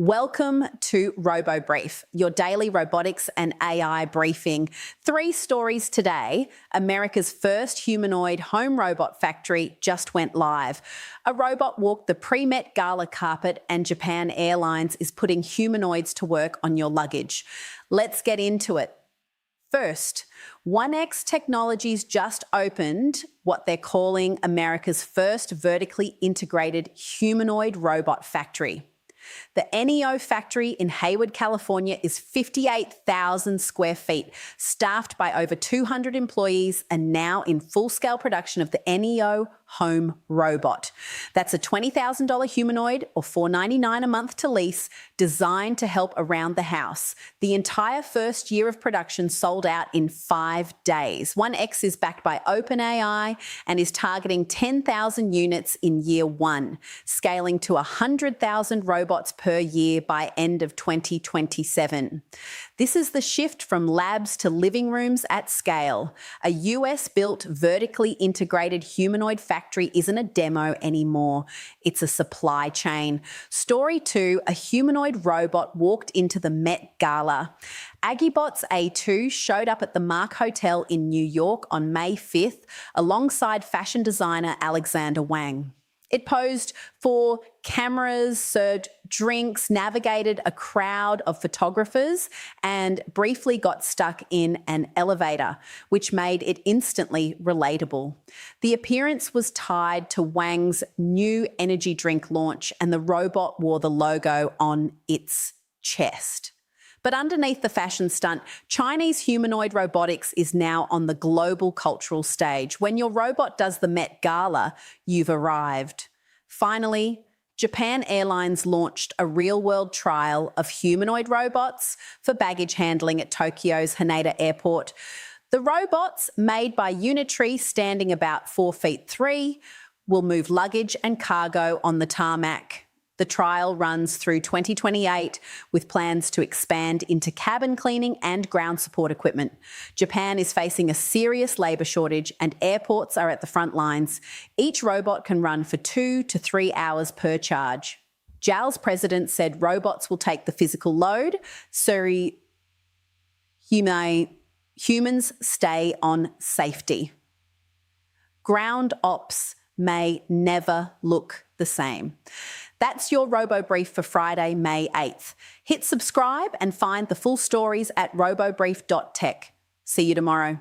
Welcome to RoboBrief, your daily robotics and AI briefing. 3 stories today. America's first humanoid home robot factory just went live. A robot walked the pre-Met Gala carpet, and Japan Airlines is putting humanoids to work on your luggage. Let's get into it. First, 1X Technologies just opened what they're calling America's first vertically integrated humanoid robot factory. The NEO factory in Hayward, California is 58,000 square feet, staffed by over 200 employees and now in full-scale production of the NEO home robot. That's a $20,000 humanoid or $499 a month to lease, designed to help around the house. The entire first year of production sold out in 5 days. 1X is backed by OpenAI and is targeting 10,000 units in year 1, scaling to 100,000 robots per year by end of 2027. This is the shift from labs to living rooms at scale. A US-built, vertically integrated humanoid factory isn't a demo anymore. It's a supply chain. Story 2, a humanoid robot walked into the Met Gala. AgiBot A2 showed up at the Mark Hotel in New York on May 5th alongside fashion designer Alexander Wang. It posed for cameras, served drinks, navigated a crowd of photographers, and briefly got stuck in an elevator, which made it instantly relatable. The appearance was tied to Wang's new energy drink launch, and the robot wore the logo on its chest. But underneath the fashion stunt, Chinese humanoid robotics is now on the global cultural stage. When your robot does the Met Gala, you've arrived. Finally, Japan Airlines launched a real-world trial of humanoid robots for baggage handling at Tokyo's Haneda airport. The robots, made by Unitree, standing about 4'3", will move luggage and cargo on the tarmac. The trial runs through 2028 with plans to expand into cabin cleaning and ground support equipment. Japan is facing a serious labour shortage and airports are at the front lines. Each robot can run for 2 to 3 hours per charge. JAL's president said robots will take the physical load, so humans stay on safety. Ground ops may never look the same. That's your RoboBrief for Friday, May 8th. Hit subscribe and find the full stories at robobrief.tech. See you tomorrow.